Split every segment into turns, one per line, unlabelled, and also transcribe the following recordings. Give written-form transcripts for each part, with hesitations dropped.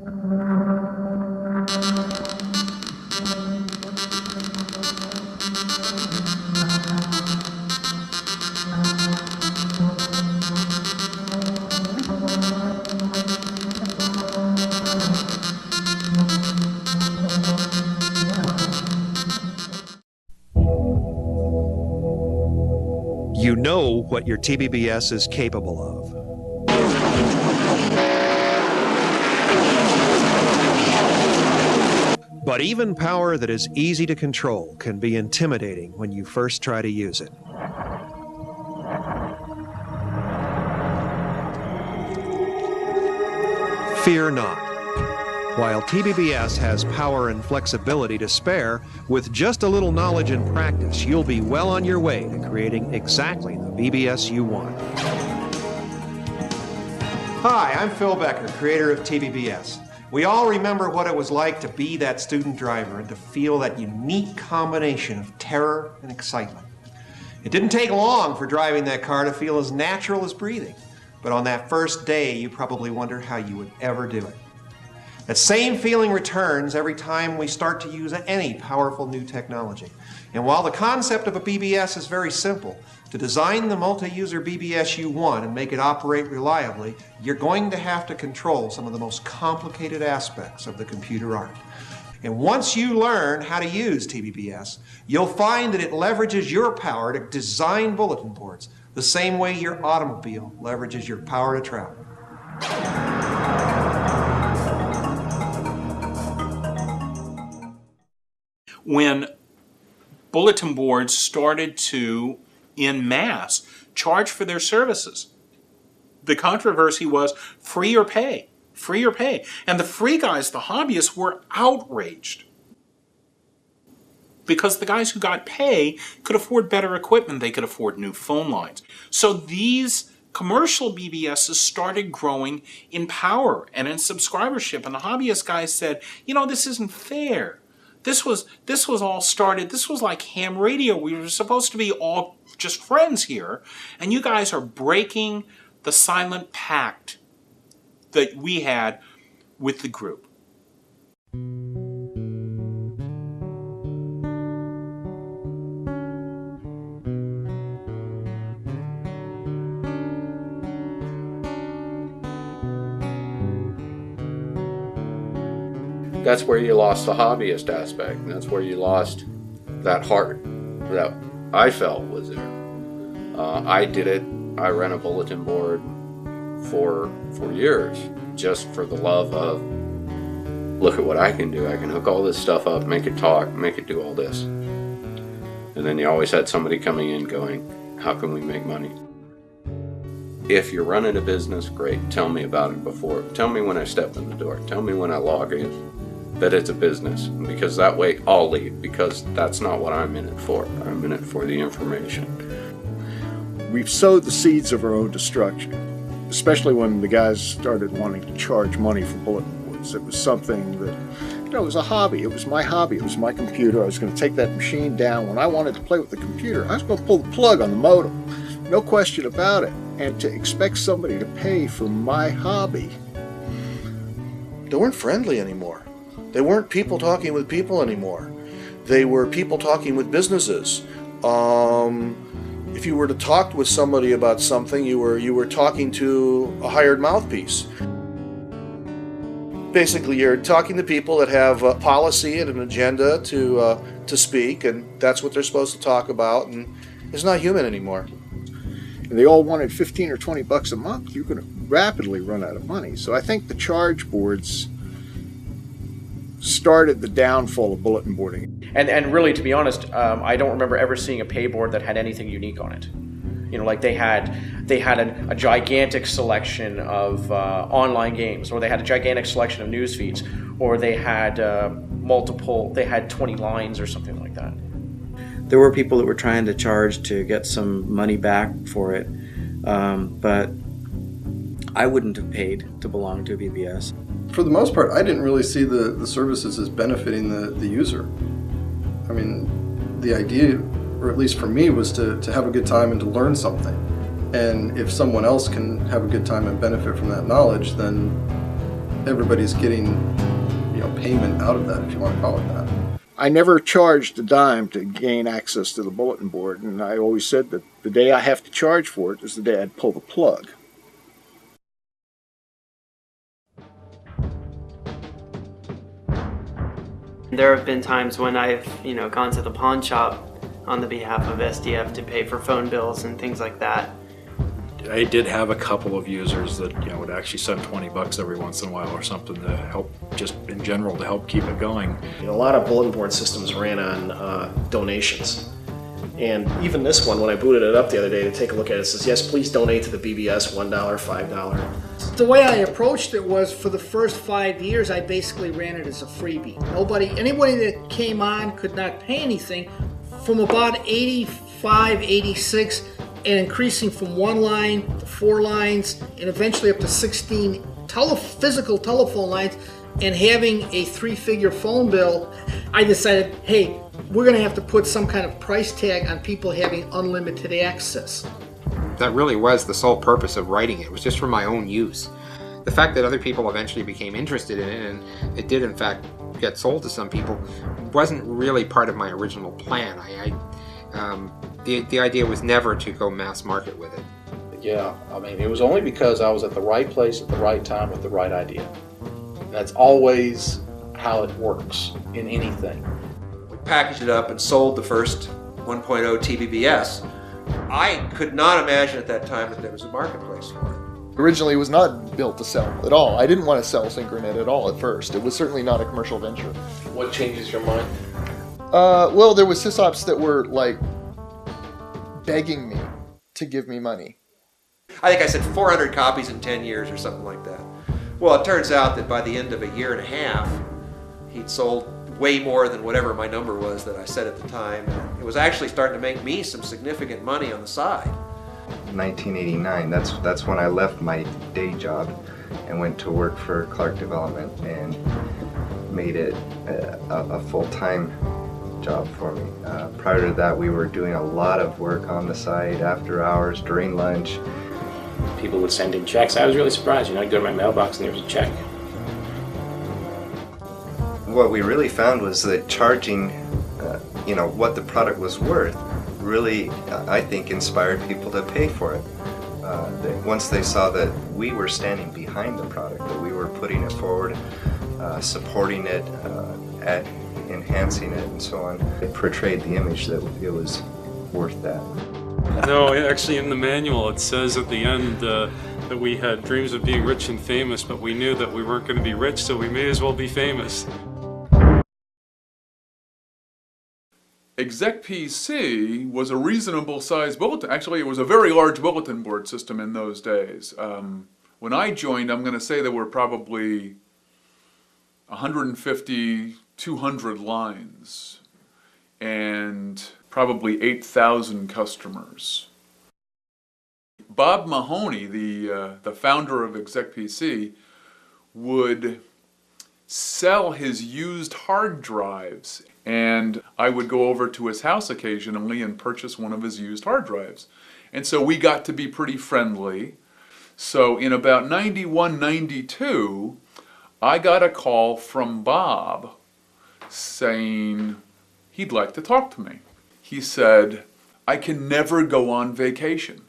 You know what your TBBS is capable of. But even power that is easy to control can be intimidating when you first try to use it. Fear not. While TBBS has power and flexibility to spare, with just a little knowledge and practice, you'll be well on your way to creating exactly the BBS you want. Hi, I'm Phil Becker, creator of TBBS. We all remember what it was like to be that student driver and to feel that unique combination of terror and excitement. It didn't take long for driving that car to feel as natural as breathing, but on that first day, you probably wonder how you would ever do it. That same feeling returns every time we start to use any powerful new technology. And while the concept of a BBS is very simple, to design the multi-user BBS you want and make it operate reliably, you're going to have to control some of the most complicated aspects of the computer art. And once you learn how to use TBBS, you'll find that it leverages your power to design bulletin boards, the same way your automobile leverages your power to travel.
When bulletin boards started to, en masse, charge for their services, the controversy was free or pay, free or pay. And the free guys, the hobbyists, were outraged because the guys who got pay could afford better equipment, they could afford new phone lines. So these commercial BBSs started growing in power and in subscribership, and the hobbyist guys said, you know, this isn't fair. This was all started, this was like ham radio. We were supposed to be all just friends here, and you guys are breaking the silent pact that we had with the group.
That's where you lost the hobbyist aspect, and that's where you lost that heart that I felt was there. I did it. I ran a bulletin board for years just for the love of, look at what I can do. I can hook all this stuff up, make it talk, make it do all this. And then you always had somebody coming in going, how can we make money? If you're running a business, great. Tell me about it before. Tell me when I step in the door. Tell me when I log in that it's a business, because that way I'll leave, because that's not what I'm in it for. I'm in it for the information.
We've sowed the seeds of our own destruction, especially when the guys started wanting to charge money for bulletin boards. It was something that, you know, it was a hobby. It was my hobby. It was my computer. I was going to take that machine down. When I wanted to play with the computer, I was going to pull the plug on the modem. No question about it. And to expect somebody to pay for my hobby.
They weren't friendly anymore. They weren't people talking with people anymore. They were people talking with businesses. If you were to talk with somebody about something, you were talking to a hired mouthpiece. Basically, you're talking to people that have a policy and an agenda to speak, and that's what they're supposed to talk about, and it's not human anymore.
And they all wanted 15 or 20 bucks a month. You're going to rapidly run out of money. So I think the charge boards started the downfall of bulletin boarding.
And really, to be honest, I don't remember ever seeing a pay board that had anything unique on it. You know, like they had a gigantic selection of online games, or they had a gigantic selection of news feeds, or they had they had 20 lines or something like that.
There were people that were trying to charge to get some money back for it, but I wouldn't have paid to belong to a BBS.
For the most part, I didn't really see the services as benefiting the user. I mean, the idea, or at least for me, was to have a good time and to learn something. And if someone else can have a good time and benefit from that knowledge, then everybody's getting, payment out of that, if you want to call it that.
I never charged a dime to gain access to the bulletin board, and I always said that the day I have to charge for it is the day I'd pull the plug.
There have been times when I've, gone to the pawn shop on the behalf of SDF to pay for phone bills and things like that.
I did have a couple of users that would actually send $20 every once in a while or something to help, just in general, to help keep it going.
A lot of bulletin board systems ran on donations. And even this one, when I booted it up the other day to take a look at it, it says, yes, please donate to the BBS, $1, $5.
The way I approached it was, for the first 5 years, I basically ran it as a freebie. Anybody that came on could not pay anything. From about 85, 86, and increasing from 1 line to 4 lines, and eventually up to 16 physical telephone lines, and having a 3-figure phone bill, I decided, hey, we're going to have to put some kind of price tag on people having unlimited access.
That really was the sole purpose of writing it. It was just for my own use. The fact that other people eventually became interested in it, and it did in fact get sold to some people, wasn't really part of my original plan. The idea was never to go mass market with it.
Yeah, I mean, it was only because I was at the right place at the right time with the right idea. That's always how it works in anything.
We packaged it up and sold the first 1.0 TBBS. I could not imagine at that time that there was a marketplace for it.
Originally, it was not built to sell at all. I didn't want to sell Synchronet at all at first. It was certainly not a commercial venture.
What changes your mind?
Well, there was sysops that were like begging me to give me money.
I think I said 400 copies in 10 years or something like that. Well, it turns out that by the end of a year and a half, he'd sold way more than whatever my number was that I said at the time. And it was actually starting to make me some significant money on the side.
1989, that's when I left my day job and went to work for Clark Development and made it a full-time job for me. Prior to that, we were doing a lot of work on the site after hours, during lunch.
People would send in checks. I was really surprised. I'd go to my mailbox and there was a check.
What we really found was that charging, what the product was worth, really, I think, inspired people to pay for it. Once they saw that we were standing behind the product, that we were putting it forward, supporting it, enhancing it, and so on, it portrayed the image that it was worth that.
No, actually in the manual it says at the end that we had dreams of being rich and famous, but we knew that we weren't going to be rich, so we may as well be famous.
ExecPC was a reasonable sized bulletin. Actually, it was a very large bulletin board system in those days. When I joined, I'm going to say there were probably 150, 200 lines and probably 8,000 customers. Bob Mahoney, the founder of ExecPC, would sell his used hard drives, and I would go over to his house occasionally and purchase one of his used hard drives. And so we got to be pretty friendly. So in about 91, 92, I got a call from Bob saying he'd like to talk to me. He said, I can never go on vacation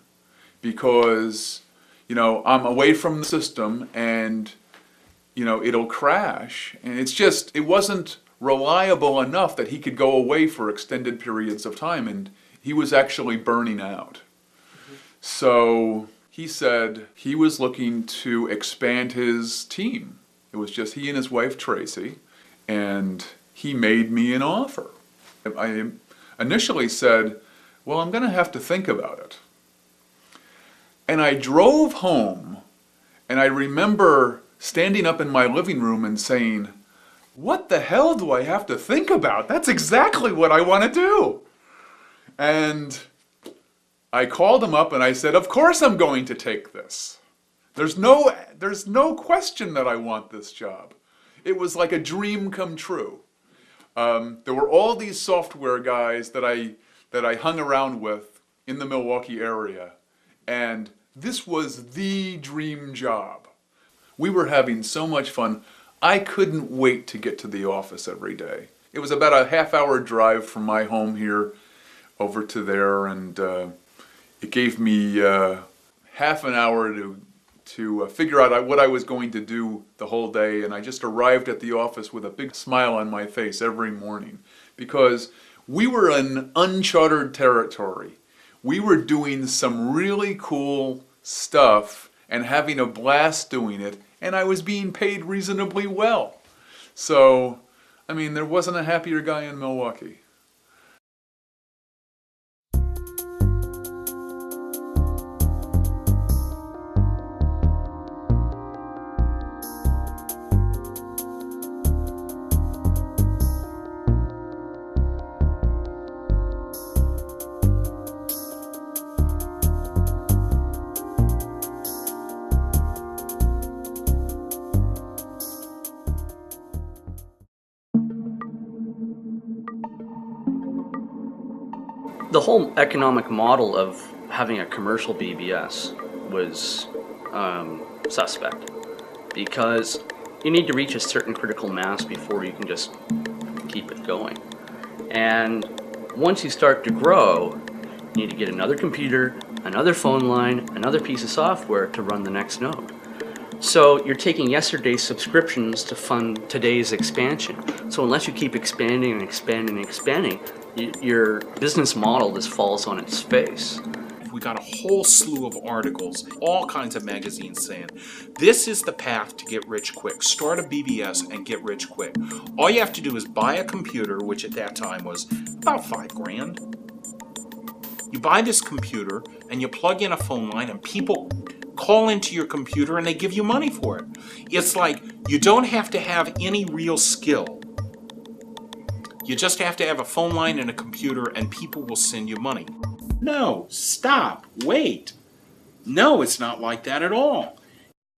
because, I'm away from the system and, it'll crash. And it wasn't reliable enough that he could go away for extended periods of time, and he was actually burning out. So he said he was looking to expand his team. It was just he and his wife Tracy, and he made me an offer. I initially said, well, I'm going to have to think about it. And I drove home, and I remember standing up in my living room and saying, what the hell do I have to think about? That's exactly what I want to do. And I called him up and I said, of course I'm going to take this. There's no question that I want this job. It was like a dream come true. There were all these software guys that I hung around with in the Milwaukee area, and this was the dream job. We were having so much fun. I couldn't wait to get to the office every day. It was about a half-hour drive from my home here over to there, and it gave me half an hour to figure out what I was going to do the whole day, and I just arrived at the office with a big smile on my face every morning because we were in uncharted territory. We were doing some really cool stuff and having a blast doing it, and I was being paid reasonably well. So, I mean, there wasn't a happier guy in Milwaukee.
The whole economic model of having a commercial BBS was suspect because you need to reach a certain critical mass before you can just keep it going. And once you start to grow, you need to get another computer, another phone line, another piece of software to run the next node. So you're taking yesterday's subscriptions to fund today's expansion. So unless you keep expanding and expanding and expanding, your business model just falls on its face.
We got a whole slew of articles, all kinds of magazines saying, this is the path to get rich quick. Start a BBS and get rich quick. All you have to do is buy a computer, which at that time was about $5,000. You buy this computer and you plug in a phone line and people call into your computer and they give you money for it. It's like you don't have to have any real skill. You just have to have a phone line and a computer and people will send you money. No, stop, wait. No, it's not like that at all.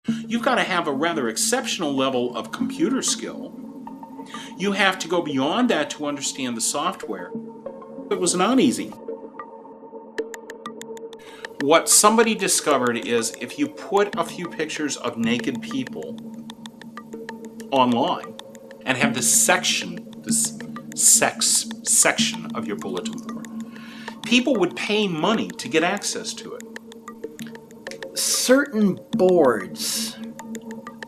You've got to have a rather exceptional level of computer skill. You have to go beyond that to understand the software. It was not easy. What somebody discovered is if you put a few pictures of naked people online and have this sex section of your bulletin board, people would pay money to get access to it.
Certain boards,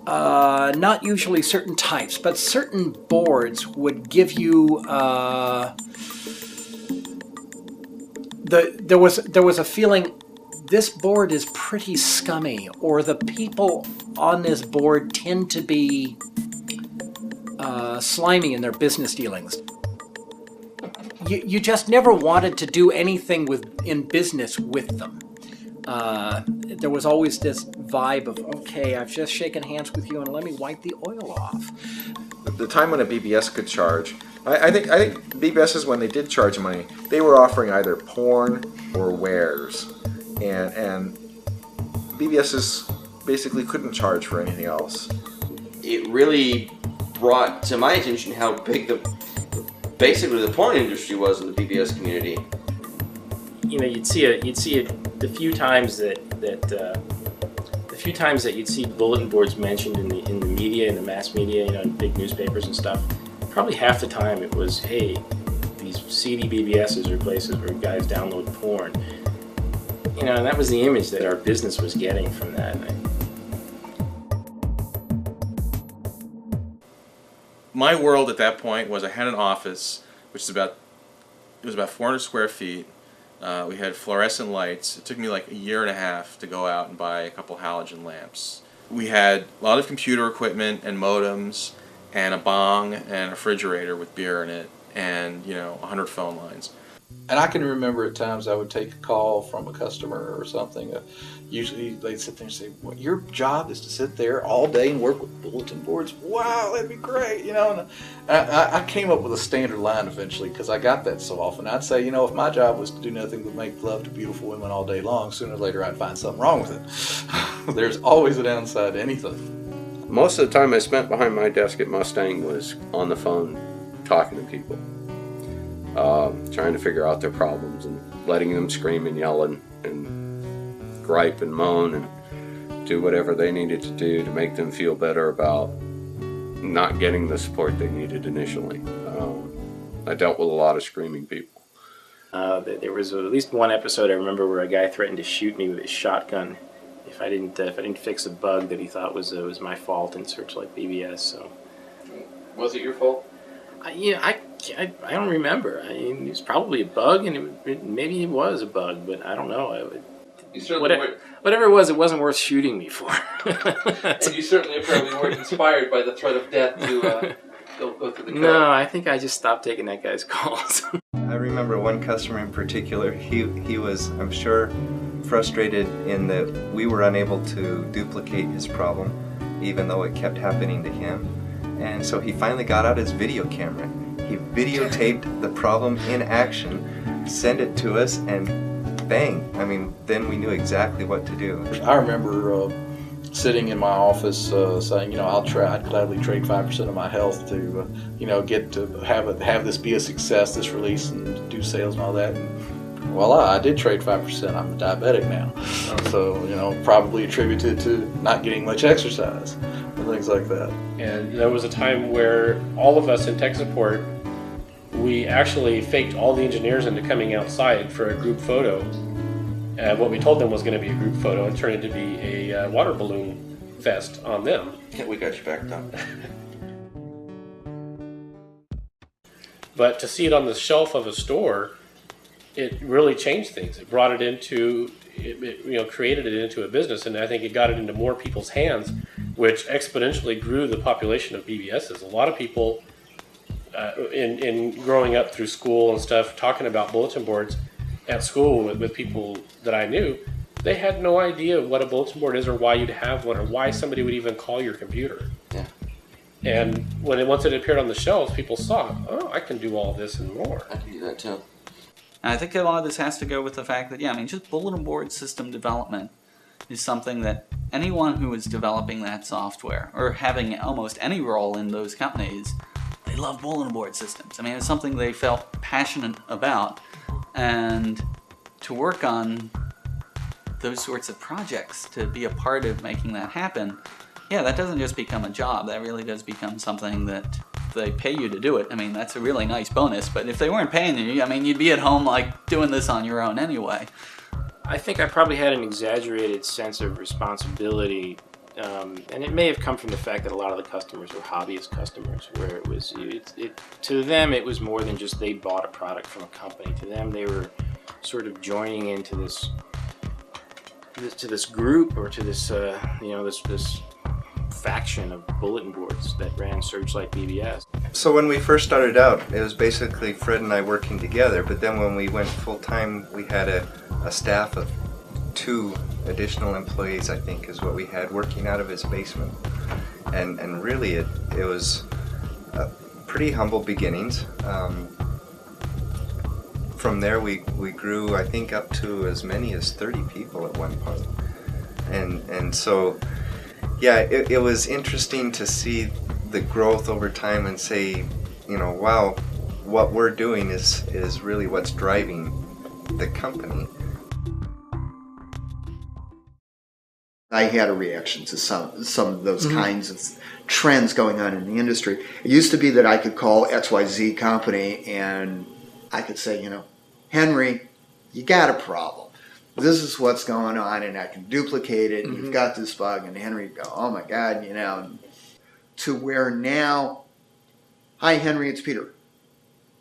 not usually certain types, but certain boards would give you there was a feeling this board is pretty scummy, or the people on this board tend to be slimy in their business dealings. You just never wanted to do anything in business with them. There was always this vibe of, okay, I've just shaken hands with you and let me wipe the oil off.
The time when a BBS could charge, I think BBSs, when they did charge money, they were offering either porn or wares. And BBSs basically couldn't charge for anything else.
It really brought to my attention how big basically the porn industry was in the BBS community.
You know, you'd see it the few times that you'd see bulletin boards mentioned in the media, in the mass media, you know, in big newspapers and stuff. Probably half the time it was, hey, these seedy BBSs are places where guys download porn. You know, and that was the image that our business was getting from that.
My world at that point was I had an office, which is about 400 square feet. We had fluorescent lights. It took me like a year and a half to go out and buy a couple halogen lamps. We had a lot of computer equipment and modems and a bong and a refrigerator with beer in it and, you know, 100 phone lines.
And I can remember at times I would take a call from a customer or something. Usually they'd sit there and say, well, your job is to sit there all day and work with bulletin boards? Wow, that'd be great, you know. And I came up with a standard line eventually because I got that so often. I'd say, you know, if my job was to do nothing but make love to beautiful women all day long, sooner or later I'd find something wrong with it. There's always a downside to anything.
Most of the time I spent behind my desk at Mustang was on the phone talking to people. Trying to figure out their problems and letting them scream and yell and gripe and moan and do whatever they needed to do to make them feel better about not getting the support they needed initially. I dealt with a lot of screaming people.
There was at least one episode I remember where a guy threatened to shoot me with his shotgun if I didn't fix a bug that he thought was my fault in Searchlight BBS. So,
was it your fault?
I don't remember. I mean, it was probably a bug, and maybe it was a bug, but I don't know. Whatever it was, it wasn't worth shooting me for.
And you certainly apparently weren't inspired by the threat of death to go through the code.
No, I think I just stopped taking that guy's calls.
I remember one customer in particular, he was, I'm sure, frustrated in that we were unable to duplicate his problem, even though it kept happening to him. And so he finally got out his video camera. He videotaped the problem in action, sent it to us, and bang, I mean, then we knew exactly what to do.
I remember sitting in my office saying, I'd gladly trade 5% of my health to, get to have this be a success, this release, and do sales and all that. And voila, I did trade 5%. I'm a diabetic now. So, probably attributed to not getting much exercise and things like that.
And there was a time where all of us in tech support, we actually faked all the engineers into coming outside for a group photo. What we told them was going to be a group photo and turned into be a water balloon fest on them.
Yeah, we got you backed up.
But to see it on the shelf of a store, it really changed things. It brought it into, created it into a business, and I think it got it into more people's hands, which exponentially grew the population of BBSs. A lot of people in growing up through school and stuff, talking about bulletin boards at school with people that I knew, they had no idea what a bulletin board is or why you'd have one or why somebody would even call your computer.
Yeah.
And once it appeared on the shelves, people saw, oh, I can do all this and more.
I can do that too.
And I think a lot of this has to go with the fact that, just bulletin board system development is something that anyone who is developing that software or having almost any role in those companies, they love bulletin board systems. I mean, it's something they felt passionate about, and to work on those sorts of projects, to be a part of making that happen, that doesn't just become a job. That really does become something that they pay you to do it. I mean, that's a really nice bonus, but if they weren't paying you, you'd be at home doing this on your own anyway.
I think I probably had an exaggerated sense of responsibility, and it may have come from the fact that a lot of the customers were hobbyist customers, where it was, to them it was more than just they bought a product from a company. To them, they were sort of joining into this group, or to this this faction of bulletin boards that ran Searchlight BBS.
So when we first started out, it was basically Fred and I working together, but then when we went full-time, we had a staff of 2 additional employees, I think, is what we had, working out of his basement. And really, it was pretty humble beginnings. From there, we grew, I think, up to as many as 30 people at one point. And so, it was interesting to see the growth over time and say, wow, what we're doing is really what's driving the company.
I had a reaction to some of those kinds of trends going on in the industry. It used to be that I could call XYZ company and I could say, Henry, you got a problem. This is what's going on, and I can duplicate it, and you've got this bug, and Henry would go, oh my God, to where now, hi Henry, it's Peter.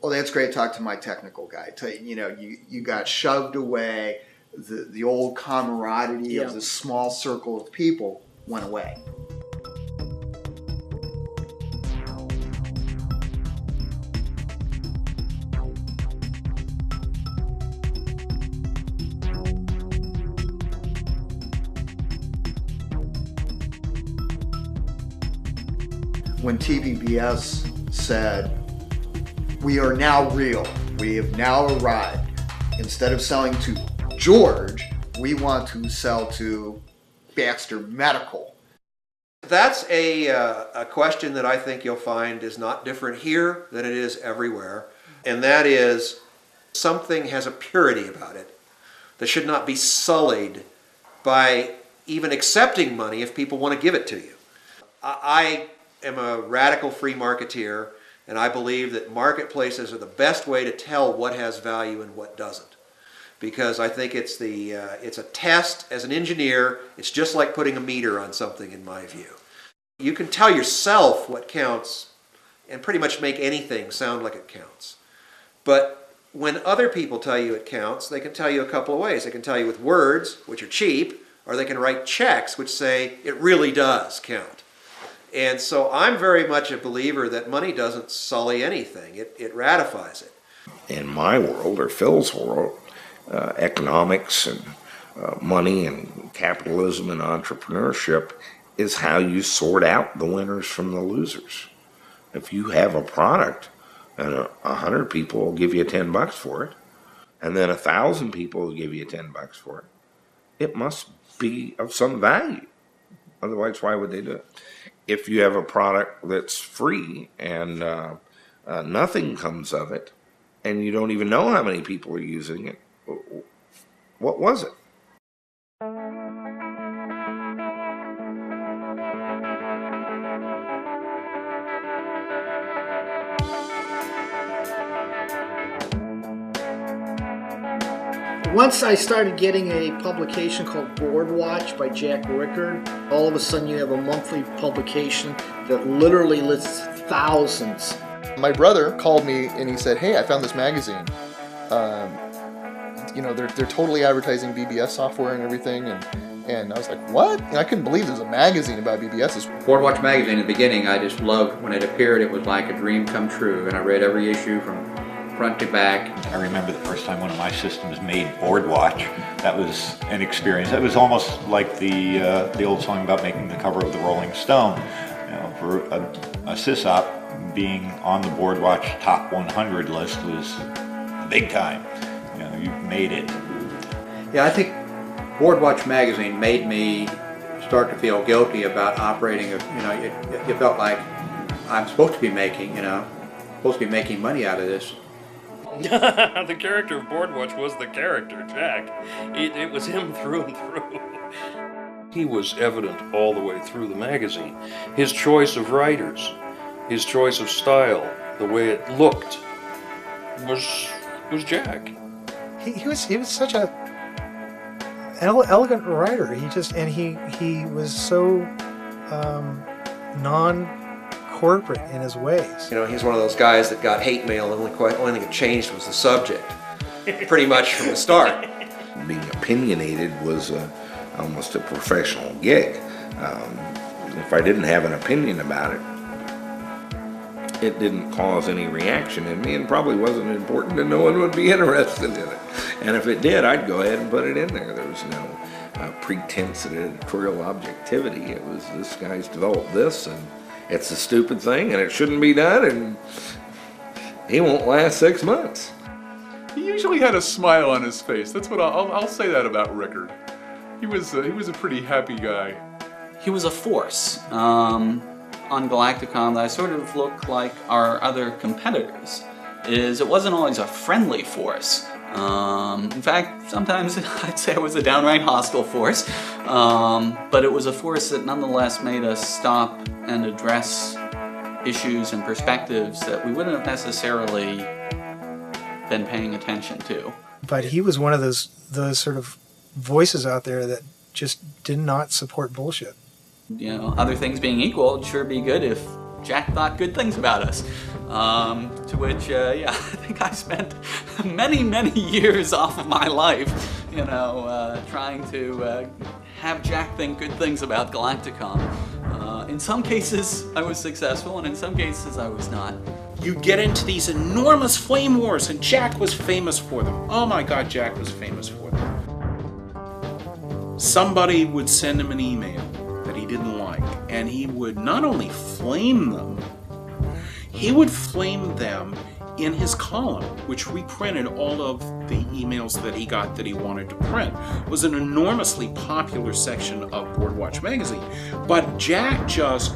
Oh, that's great, talk to my technical guy. You got shoved away, the old camaraderie of this small circle of people went away. When TBBS said, we are now real, we have now arrived, instead of selling to George, we want to sell to Baxter Medical.
That's a question that I think you'll find is not different here than it is everywhere, and that is something has a purity about it that should not be sullied by even accepting money if people want to give it to you. I am a radical free marketeer, and I believe that marketplaces are the best way to tell what has value and what doesn't. Because I think it's a test. As an engineer, it's just like putting a meter on something in my view. You can tell yourself what counts and pretty much make anything sound like it counts. But when other people tell you it counts, they can tell you a couple of ways. They can tell you with words, which are cheap, or they can write checks which say it really does count. And so I'm very much a believer that money doesn't sully anything. It ratifies it.
In my world, or Phil's world, economics and money and capitalism and entrepreneurship is how you sort out the winners from the losers. If you have a product and 100 people will give you $10 for it, and then 1,000 people will give you $10 for it, it must be of some value. Otherwise, why would they do it? If you have a product that's free and nothing comes of it, and you don't even know how many people are using it, what was it?
Once I started getting a publication called Board Watch by Jack Rickard, all of a sudden you have a monthly publication that literally lists thousands.
My brother called me and he said, "Hey, I found this magazine. You know, they're totally advertising BBS software and everything." And I was like, "What?" And I couldn't believe there was a magazine about BBSs.
Board Watch magazine in the beginning, I just loved when it appeared. It was like a dream come true, and I read every issue from front to back.
I remember the first time one of my systems made Board Watch. That was an experience. It was almost like the old song about making the cover of the Rolling Stone. You know, for a sysop, being on the Board Watch top 100 list was big time. You know, you made it.
Yeah, I think Board Watch magazine made me start to feel guilty about operating. You know, it felt like I'm supposed to be making, money out of this.
The character of Board Watch was the character, Jack. It was him through and through.
He was evident all the way through the magazine. His choice of writers, his choice of style, the way it looked, was Jack.
He was such a elegant writer. He was so non-corporate in his ways.
You know, he's one of those guys that got hate mail, and the only thing that changed was the subject, pretty much from the start.
Being opinionated was almost a professional gig. If I didn't have an opinion about it, it didn't cause any reaction in me and probably wasn't important and no one would be interested in it. And if it did, I'd go ahead and put it in there. There was no pretense at editorial objectivity. It was, this guy's developed this and it's a stupid thing and it shouldn't be done and he won't last 6 months.
He usually had a smile on his face. That's what I'll say that about Rickard. He was a pretty happy guy.
He was a force on Galacticom that I sort of looked like our other competitors. It wasn't always a friendly force. In fact, sometimes I'd say it was a downright hostile force, but it was a force that nonetheless made us stop and address issues and perspectives that we wouldn't have necessarily been paying attention to.
But he was one of those sort of voices out there that just did not support bullshit.
You know, other things being equal, it'd sure be good if Jack thought good things about us. To which, I think I spent many, many years off of my life, trying to have Jack think good things about Galacticom. In some cases, I was successful, and in some cases, I was not.
You get into these enormous flame wars, and Jack was famous for them. Oh my God, Jack was famous for them. Somebody would send him an email that he didn't like, and he would not only flame them, he would flame them in his column, which reprinted all of the emails that he got that he wanted to print. It was an enormously popular section of Board Watch magazine, but Jack just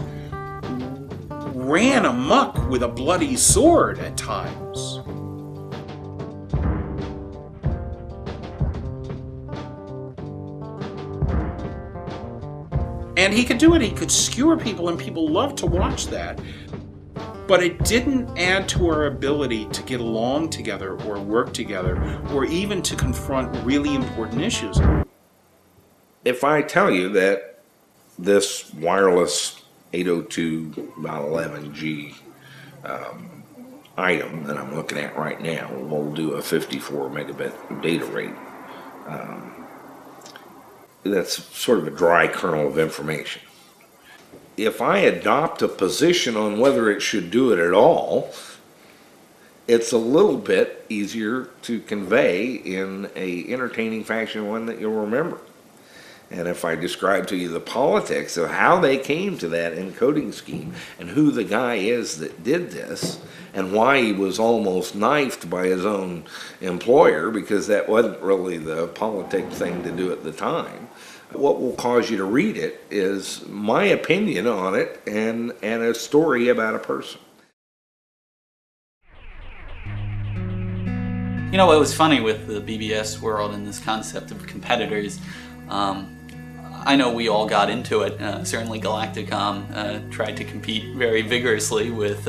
ran amok with a bloody sword at times. And he could do it. He could skewer people, and people loved to watch that. But it didn't add to our ability to get along together or work together or even to confront really important issues.
If I tell you that this wireless 802.11g item that I'm looking at right now will do a 54 megabit data rate, that's sort of a dry kernel of information. If I adopt a position on whether it should do it at all, it's a little bit easier to convey in a entertaining fashion, one that you'll remember. And if I describe to you the politics of how they came to that encoding scheme and who the guy is that did this and why he was almost knifed by his own employer because that wasn't really the politic thing to do at the time, what will cause you to read it is my opinion on it and a story about a person.
You know what was funny with the BBS world and this concept of competitors, I know we all got into it. Certainly Galacticom tried to compete very vigorously with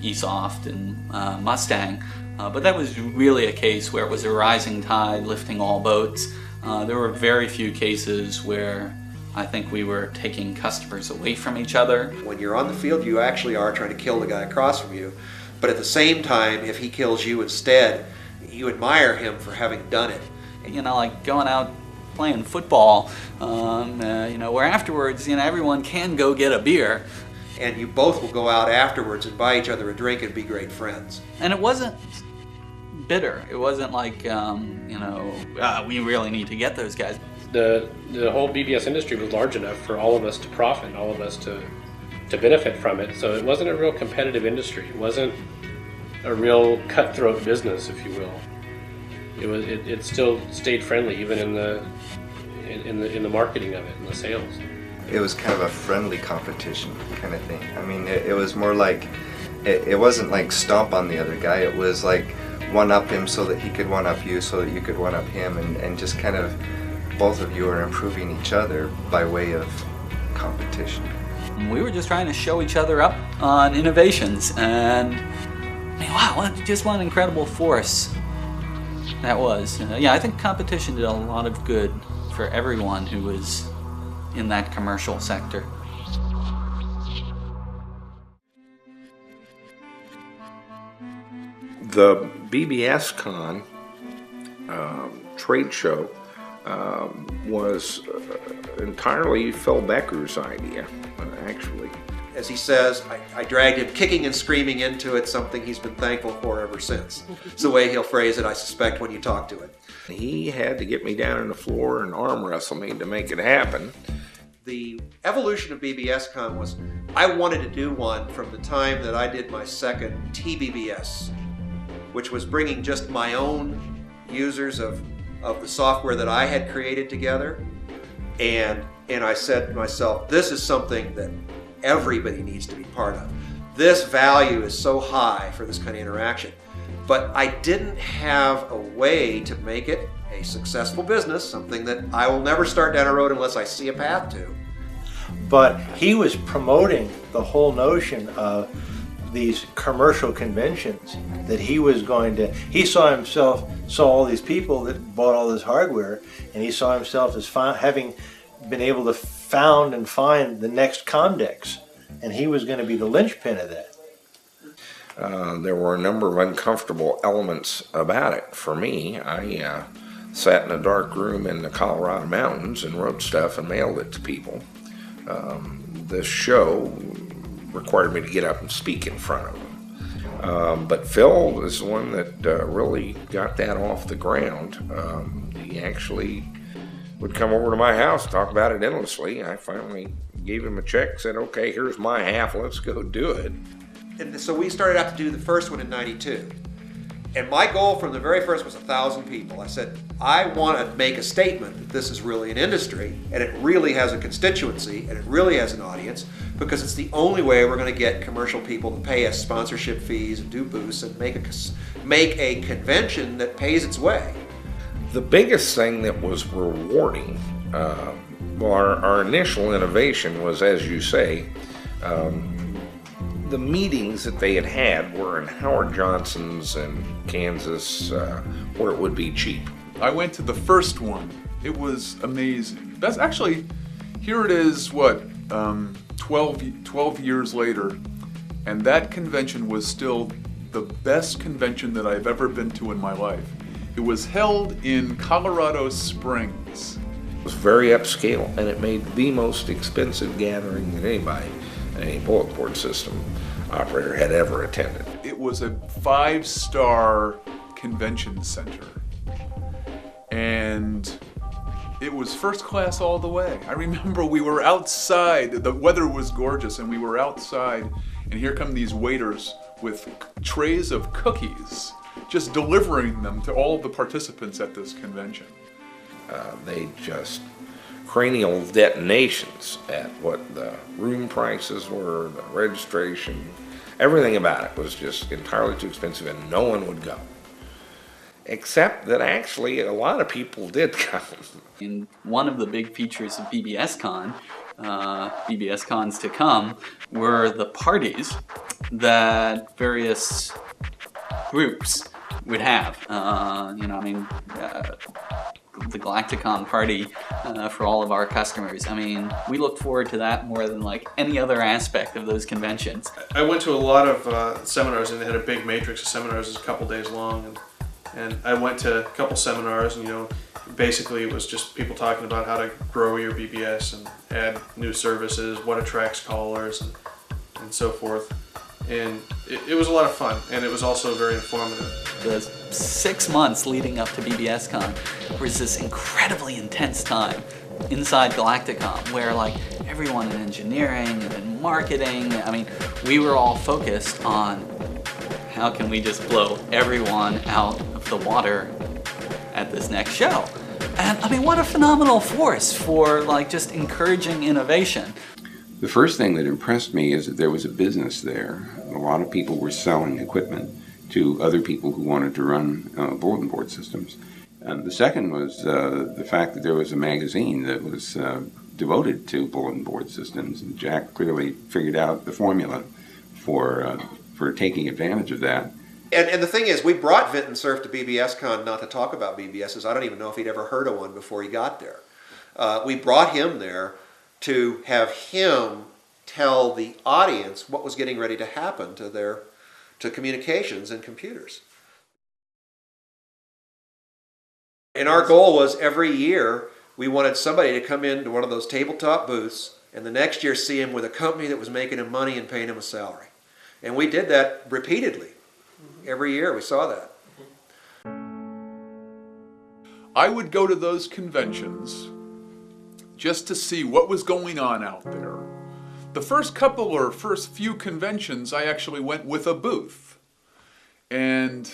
eSoft and Mustang, but that was really a case where it was a rising tide lifting all boats. There were very few cases where I think we were taking customers away from each other.
When you're on the field, you actually are trying to kill the guy across from you. But at the same time, if he kills you instead, you admire him for having done it.
You know, like going out playing football, you know, where afterwards, you know, everyone can go get a beer.
And you both will go out afterwards and buy each other a drink and be great friends.
And it wasn't bitter. It wasn't like, you know, we really need to get those guys.
The whole BBS industry was large enough for all of us to profit, all of us to benefit from it. So it wasn't a real competitive industry. It wasn't a real cutthroat business, if you will. It still stayed friendly, even in the marketing of it, in the sales.
It was kind of a friendly competition kind of thing. I mean, it was more like, it wasn't like stomp on the other guy. It was like one-up him so that he could one-up you, so that you could one-up him, and just kind of both of you are improving each other by way of competition.
We were just trying to show each other up on innovations, and I mean, wow, just what an incredible force that was. Yeah, I think competition did a lot of good for everyone who was in that commercial sector.
The BBS Con trade show was entirely Phil Becker's idea, actually.
As he says, I dragged him kicking and screaming into it, something he's been thankful for ever since. It's the way he'll phrase it, I suspect, when you talk to him.
He had to get me down on the floor and arm wrestle me to make it happen.
The evolution of BBS Con was, I wanted to do one from the time that I did my second TBBS, which was bringing just my own users of the software that I had created together. And I said to myself, this is something that everybody needs to be part of. This value is so high for this kind of interaction. But I didn't have a way to make it a successful business, something that I will never start down a road unless I see a path to.
But he was promoting the whole notion of these commercial conventions, that he was going to, he saw all these people that bought all this hardware, and he saw himself as having been able to found and find the next Comdex, and he was going to be the linchpin of that.
There were a number of uncomfortable elements about it. For me, I sat in a dark room in the Colorado mountains and wrote stuff and mailed it to people. This show required me to get up and speak in front of them. But Phil was the one that really got that off the ground. He actually would come over to my house, talk about it endlessly. I finally gave him a check, said, okay, here's my half, let's go do it.
And so we started out to do the first one in '92. And my goal from the very first was 1,000 people. I said, I want to make a statement that this is really an industry, and it really has a constituency, and it really has an audience, because it's the only way we're going to get commercial people to pay us sponsorship fees and do booths and make a convention that pays its way.
The biggest thing that was rewarding Well, our initial innovation was, as you say, the meetings that they had were in Howard Johnson's in Kansas, where it would be cheap.
I went to the first one. It was amazing. That's actually, here it is, what, 12 years later, and that convention was still the best convention that I've ever been to in my life. It was held in Colorado Springs.
It was very upscale, and it made the most expensive gathering that any bulletin board system operator had ever attended.
It was a 5-star convention center, and it was first class all the way. I remember we were outside, the weather was gorgeous, and we were outside, and here come these waiters with trays of cookies, just delivering them to all of the participants at this convention.
They just cranial detonations at what the room prices were, the registration, everything about it was just entirely too expensive, and no one would go. Except that actually a lot of people did come.
And one of the big features of BBS Con, BBS Cons to come, were the parties that various groups would have. The Galacticon party for all of our customers. I mean, we look forward to that more than like any other aspect of those conventions.
I went to a lot of seminars, and they had a big matrix of seminars. It was a couple days long, and I went to a couple seminars, and basically it was just people talking about how to grow your BBS and add new services, what attracts callers, and so forth. And it was a lot of fun, and it was also very informative.
The 6 months leading up to BBS Con was this incredibly intense time inside Galacticon, where like everyone in engineering and in marketing, I mean, we were all focused on how can we just blow everyone out of the water at this next show. And I mean, what a phenomenal force for like just encouraging innovation.
The first thing that impressed me is that there was a business there. A lot of people were selling equipment to other people who wanted to run bulletin board systems. And the second was the fact that there was a magazine that was devoted to bulletin board systems. And Jack clearly figured out the formula for taking advantage of that.
And the thing is, we brought Vinton Cerf to BBS Con not to talk about BBSs. I don't even know if he'd ever heard of one before he got there. We brought him there to have him tell the audience what was getting ready to happen to communications and computers. And our goal was every year we wanted somebody to come into one of those tabletop booths, and the next year see him with a company that was making him money and paying him a salary. And we did that repeatedly. Every year we saw that.
I would go to those conventions just to see what was going on out there. The first few conventions, I actually went with a booth. And,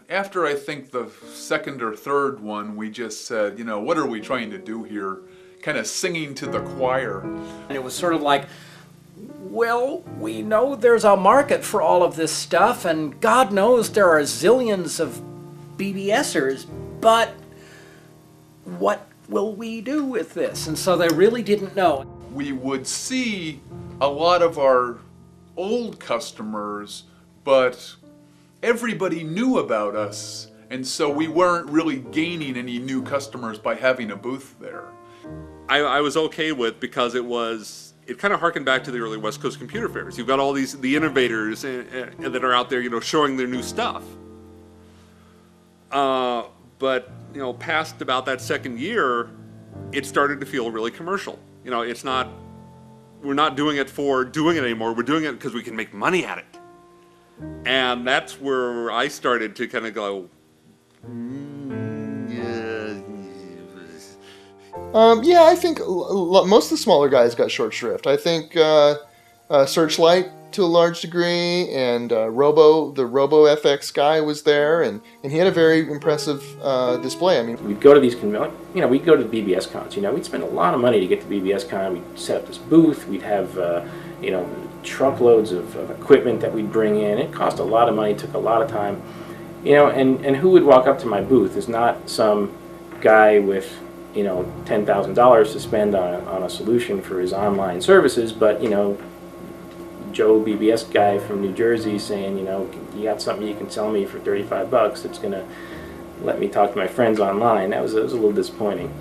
after I think the second or third one, we just said, what are we trying to do here? Kind of singing to the choir.
And it was sort of like, well, we know there's a market for all of this stuff, and God knows there are zillions of BBSers, but what will we do with this? And so they really didn't know.
We would see a lot of our old customers, but everybody knew about us, and so we weren't really gaining any new customers by having a booth there.
I was okay with, because it kind of harkened back to the early West Coast computer fairs. You've got all the innovators that are out there, showing their new stuff. But past about that second year, it started to feel really commercial. We're not doing it for doing it anymore. We're doing it because we can make money at it. And that's where I started to kind of go,
yeah, I think most of the smaller guys got short shrift. I think Searchlight to a large degree, and the Robo FX guy was there, and he had a very impressive display. I mean,
we'd go to these we'd go to the BBS cons. We'd spend a lot of money to get to BBS con. We'd set up this booth. We'd have truckloads of equipment that we'd bring in. It cost a lot of money. Took a lot of time. And who would walk up to my booth is not some guy with you know, $10,000 to spend on a solution for his online services, but, you know, Joe BBS guy from New Jersey saying, you know, you got something you can sell me for 35 bucks that's going to let me talk to my friends online. That was a little disappointing.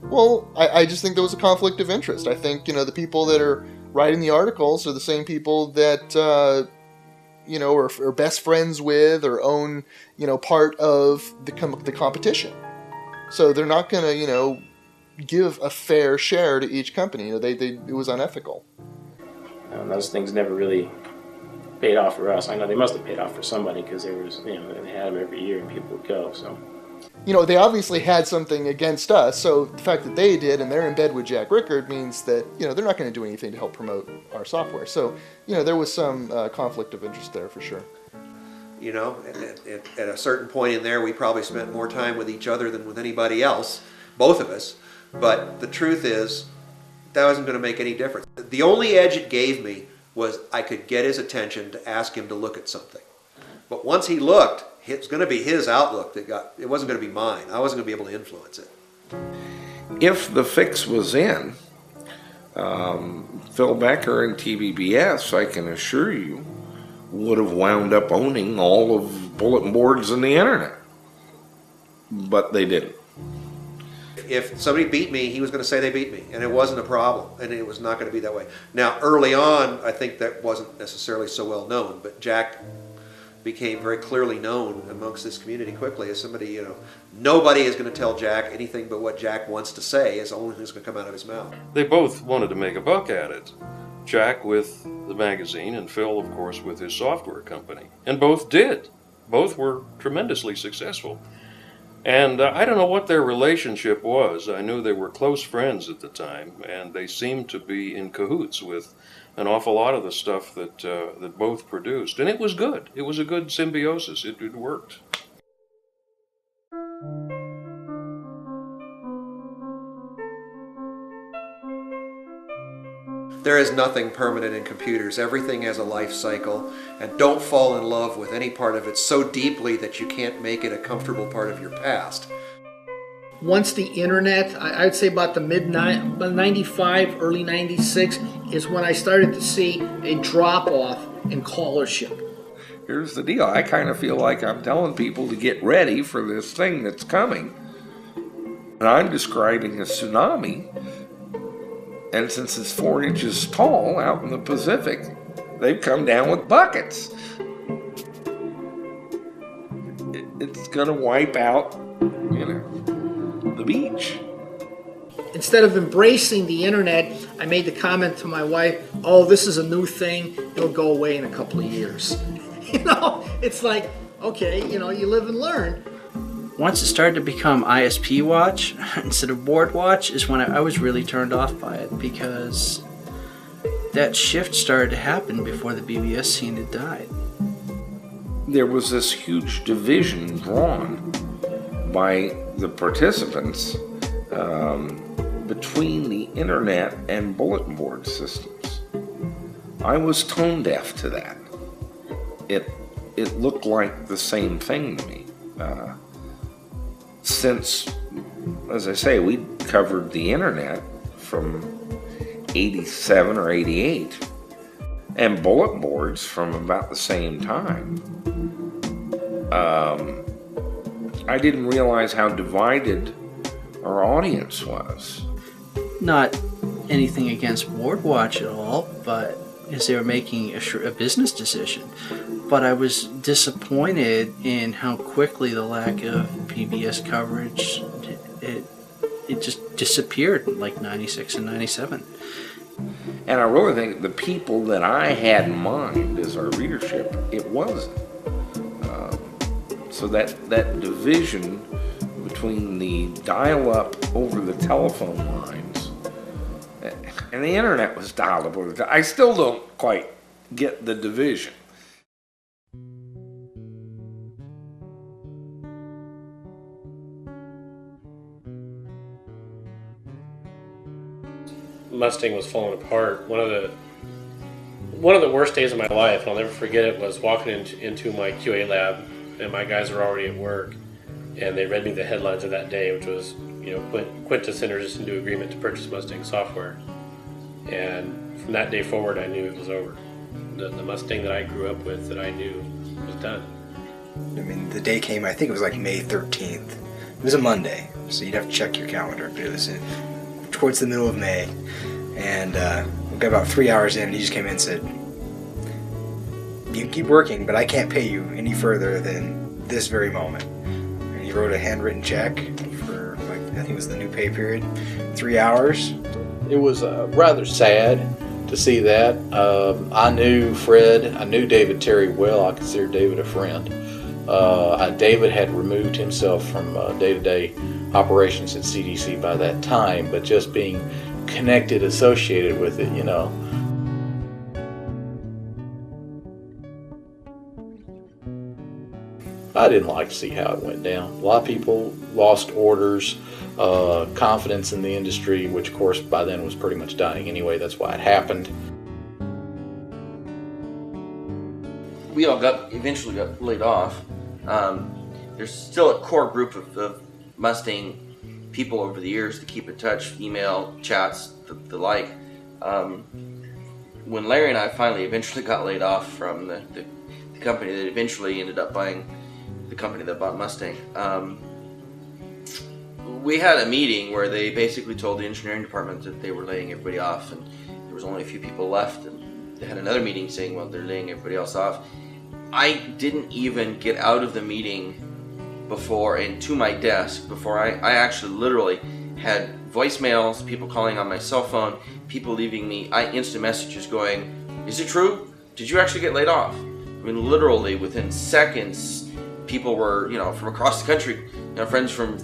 Well, I just think there was a conflict of interest. I think, you know, the people that are writing the articles are the same people that, you know, are best friends with or own, you know, part of the competition. So they're not going to, you know, give a fair share to each company. You know, it was unethical.
Those things never really paid off for us. I know they must have paid off for somebody because there was, you know, they had them every year and people would go. So,
you know, they obviously had something against us. So the fact that they did and they're in bed with Jack Rickard means that, you know, they're not going to do anything to help promote our software. So, you know, there was some conflict of interest there for sure.
You know, at a certain point in there, we probably spent more time with each other than with anybody else, both of us. But the truth is, that wasn't going to make any difference. The only edge it gave me was I could get his attention to ask him to look at something. But once he looked, it's going to be his outlook it wasn't going to be mine. I wasn't going to be able to influence it.
If the fix was in, Phil Becker and TBBS, I can assure you, would have wound up owning all of bulletin boards and the internet. But they didn't.
If somebody beat me, he was going to say they beat me, and it wasn't a problem, and it was not going to be that way. Now, early on, I think that wasn't necessarily so well known, but Jack became very clearly known amongst this community quickly as somebody, you know, nobody is going to tell Jack anything but what Jack wants to say is the only thing that's going to come out of his mouth.
They both wanted to make a buck at it. Jack with the magazine and Phil, of course, with his software company. And both did. Both were tremendously successful. And I don't know what their relationship was. I knew they were close friends at the time, and they seemed to be in cahoots with an awful lot of the stuff that that both produced. And it was good. It was a good symbiosis. It worked.
There is nothing permanent in computers. Everything has a life cycle, and don't fall in love with any part of it so deeply that you can't make it a comfortable part of your past.
Once the internet, I'd say about the mid-95, early 96, is when I started to see a drop-off in callership.
Here's the deal. I kind of feel like I'm telling people to get ready for this thing that's coming. And I'm describing a tsunami. And since it's 4 inches tall out in the Pacific, they've come down with buckets. It's going to wipe out, you know, the beach.
Instead of embracing the internet, I made the comment to my wife, oh, this is a new thing. It'll go away in a couple of years. You know, it's like, okay, you know, you live and learn.
Once it started to become ISP watch instead of board watch is when I was really turned off by it, because that shift started to happen before the BBS scene had died.
There was this huge division drawn by the participants between the internet and bulletin board systems. I was tone deaf to that. It looked like the same thing to me. Since, as I say, we covered the internet from 87 or 88, and bulletin boards from about the same time, I didn't realize how divided our audience was.
Not anything against board watch at all, but as they were making a business decision. But I was disappointed in how quickly the lack of BBS coverage, it just disappeared in like 96 and 97.
And I really think the people that I had in mind as our readership, it wasn't. So that division between the dial-up over the telephone lines and the internet was dialed up over I still don't quite get the division.
Mustang was falling apart. One of the worst days of my life, and I'll never forget it, was walking into my QA lab, and my guys were already at work, and they read me the headlines of that day, which was went to Synergist into agreement to purchase Mustang software. And from that day forward, I knew it was over. The Mustang that I grew up with, that I knew, was done.
I mean, the day came, I think it was like May 13th. It was a Monday, so you'd have to check your calendar. But it was towards the middle of May. And we got about 3 hours in, and he just came in and said, "You can keep working, but I can't pay you any further than this very moment." And he wrote a handwritten check for, like, I think it was the new pay period, 3 hours.
It was rather sad to see that. I knew Fred, I knew David Terry well. I considered David a friend. David had removed himself from day-to-day operations at CDC by that time, but just being connected, associated with it, I didn't like to see how it went down. A lot of people lost orders, confidence in the industry, which of course by then was pretty much dying anyway. That's why it happened.
We all eventually got laid off. There's still a core group of Mustang people over the years to keep in touch, email, chats, the like. When Larry and I finally eventually got laid off from the company that eventually ended up buying the company that bought Mustang, we had a meeting where they basically told the engineering department that they were laying everybody off, and there was only a few people left, and they had another meeting saying, well, they're laying everybody else off. I didn't even get out of the meeting before and to my desk before I actually literally had voicemails, people calling on my cell phone, people leaving me instant messages going, "Is it true? Did you actually get laid off?" I mean, literally within seconds, people were, from across the country, friends from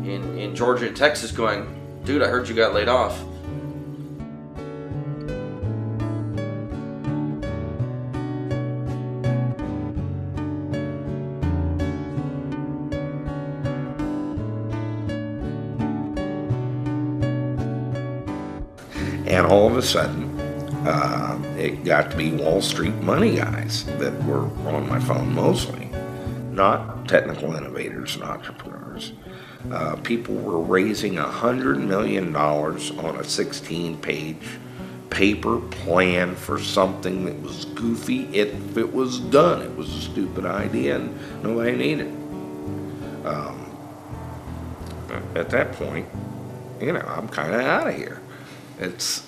in Georgia and Texas going, "Dude, I heard you got laid off."
And all of a sudden, it got to be Wall Street money guys that were on my phone mostly, not technical innovators and entrepreneurs. People were raising $100 million on a 16-page paper plan for something that was goofy. If it was done, it was a stupid idea and nobody needed it. At that point, I'm kind of out of here. It's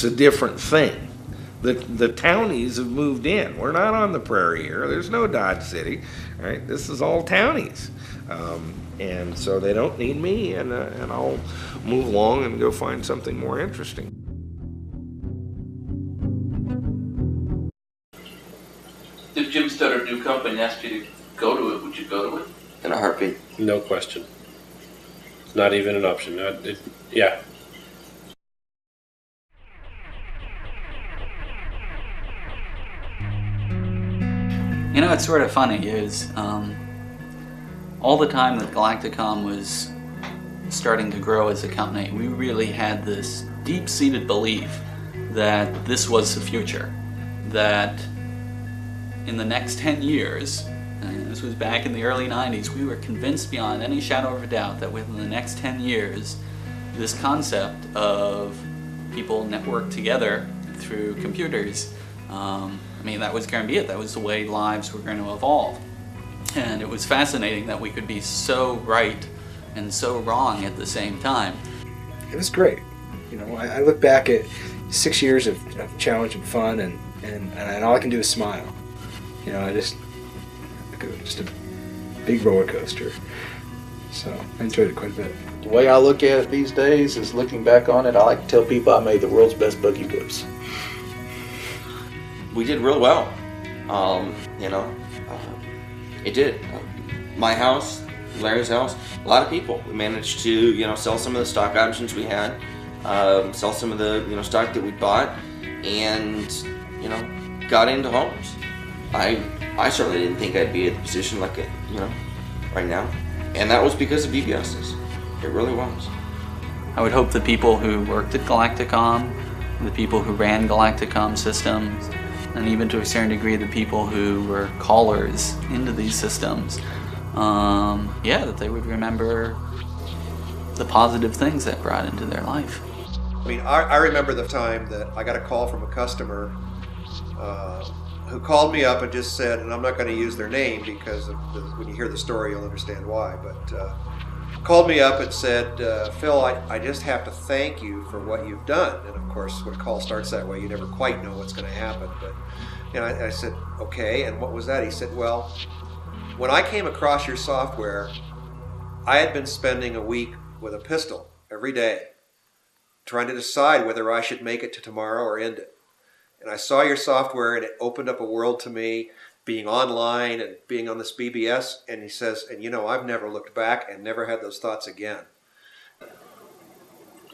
a different thing. The townies have moved in. We're not on the prairie here. There's no Dodge City, right? This is all townies. And so they don't need me, and I'll move along and go find something more interesting.
If Jim started a new company and asked you to go to it, would you go to it? In a heartbeat.
No question. It's not even an option. Yeah.
It's sort of funny is all the time that Galacticom was starting to grow as a company, we really had this deep-seated belief that this was the future, that in the next 10 years, and this was back in the early 90s, we were convinced beyond any shadow of a doubt that within the next 10 years, this concept of people networked together through computers, that was going to be it. That was the way lives were going to evolve. And it was fascinating that we could be so right and so wrong at the same time.
It was great. I look back at 6 years of challenge and fun, and all I can do is smile. Just a big roller coaster. So I enjoyed it quite a bit.
The way I look at it these days is, looking back on it, I like to tell people I made the world's best buggy whips.
We did real well. It did. My house, Larry's house, a lot of people. We managed to, sell some of the stock options we had, sell some of the, stock that we bought, and, got into homes. I certainly didn't think I'd be in a position like it, right now. And that was because of BBSs. It really was.
I would hope the people who worked at Galacticom, the people who ran Galacticom systems, and even to a certain degree the people who were callers into these systems that they would remember the positive things that brought into their life.
I mean, I remember the time that I got a call from a customer who called me up and just said, and I'm not going to use their name because when you hear the story you'll understand why, but called me up and said, Phil, I just have to thank you for what you've done. And of course, when a call starts that way, you never quite know what's going to happen. But I said, okay, and what was that? He said, well, when I came across your software, I had been spending a week with a pistol every day, trying to decide whether I should make it to tomorrow or end it. And I saw your software and it opened up a world to me, being online and being on this BBS. And he says, and I've never looked back and never had those thoughts again.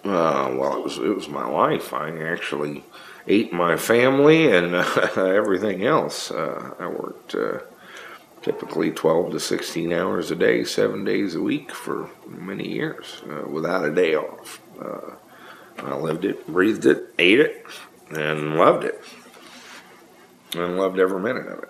Well, it was my life. I actually ate my family and everything else. I worked typically 12 to 16 hours a day, 7 days a week for many years without a day off. I lived it, breathed it, ate it, and loved it. And loved every minute of it.